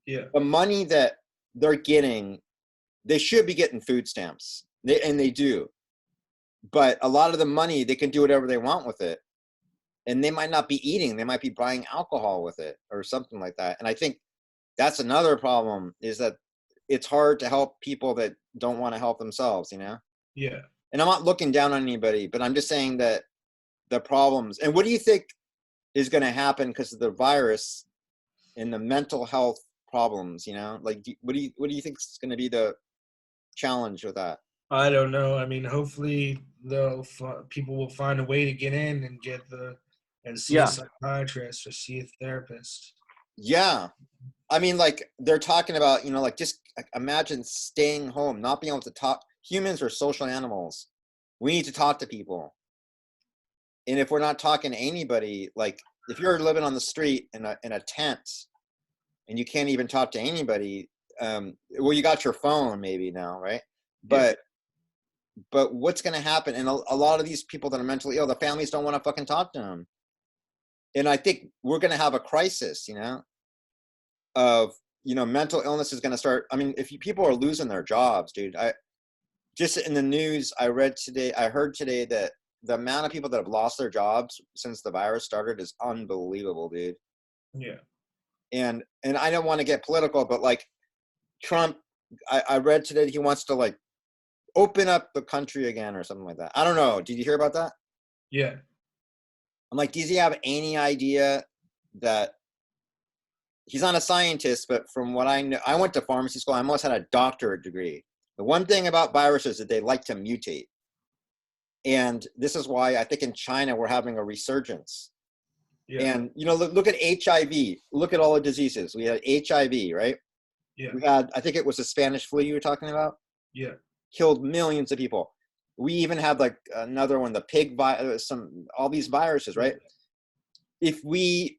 Yeah. The money that they're getting, they should be getting food stamps, and they do. But a lot of the money, they can do whatever they want with it. And they might not be eating, they might be buying alcohol with it or something like that. And I think that's another problem, is that it's hard to help people that don't want to help themselves, you know? Yeah. And I'm not looking down on anybody, but I'm just saying that the problems, and what do you think is going to happen because of the virus and the mental health problems, you know? Like, what do you think is going to be the challenge with that? I don't know. I mean, hopefully people will find a way to get in and see a Yeah. psychiatrist or see a therapist. Yeah. I mean, like, they're talking about, like, just like, imagine staying home, not being able to talk. Humans are social animals. We need to talk to people. And if we're not talking to anybody, like, if you're living on the street in a tent and you can't even talk to anybody, well, you got your phone maybe now, right? Yeah. But what's going to happen? And a lot of these people that are mentally ill, the families don't want to fucking talk to them. And I think we're going to have a crisis, of, mental illness is going to start. I mean, if people are losing their jobs, dude, I just in the news, I heard today that the amount of people that have lost their jobs since the virus started is unbelievable, dude. Yeah. And I don't want to get political, but like Trump, I read today he wants to like open up the country again or something like that. I don't know. Did you hear about that? Yeah. I'm like, does he have any idea that he's not a scientist, but from what I know, I went to pharmacy school. I almost had a doctorate degree. The one thing about viruses is that they like to mutate. And this is why I think in China, we're having a resurgence. Yeah. And, look at HIV. Look at all the diseases. We had HIV, right? Yeah. We had, I think it was the Spanish flu you were talking about. Yeah. Killed millions of people. We even had like another one, the pig virus, all these viruses, right? If we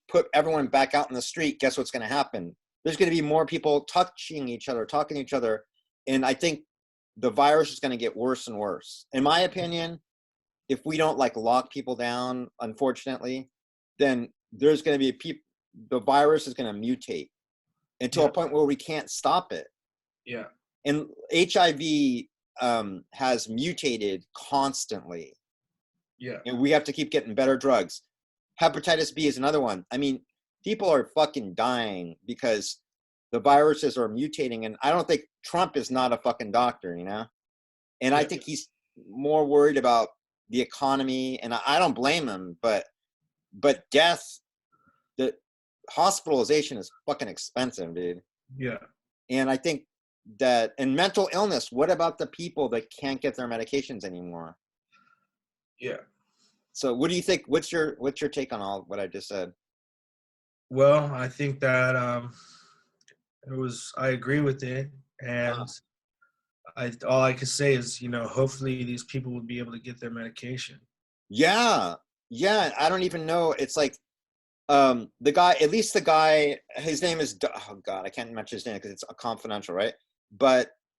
put everyone back out in the street, guess what's going to happen? There's going to be more people touching each other, talking to each other. And I think the virus is going to get worse and worse. In my opinion, if we don't like lock people down, unfortunately, then there's going to be the virus is going to mutate until a point where we can't stop it. Yeah. And HIV has mutated constantly. Yeah. And we have to keep getting better drugs. Hepatitis B is another one. I mean, people are fucking dying because the viruses are mutating. And I don't think Trump is not a fucking doctor, And I think he's more worried about the economy. And I don't blame him, but death, the hospitalization is fucking expensive, dude. Yeah. And I think that, and mental illness, what about the people that can't get their medications anymore? Yeah. So what do you think? What's your take on all what I just said? Well, I think that I agree with it, and all I can say is, hopefully these people will be able to get their medication. Yeah. I don't even know. It's like the guy, his name is, oh God, I can't mention his name because it's confidential, right? But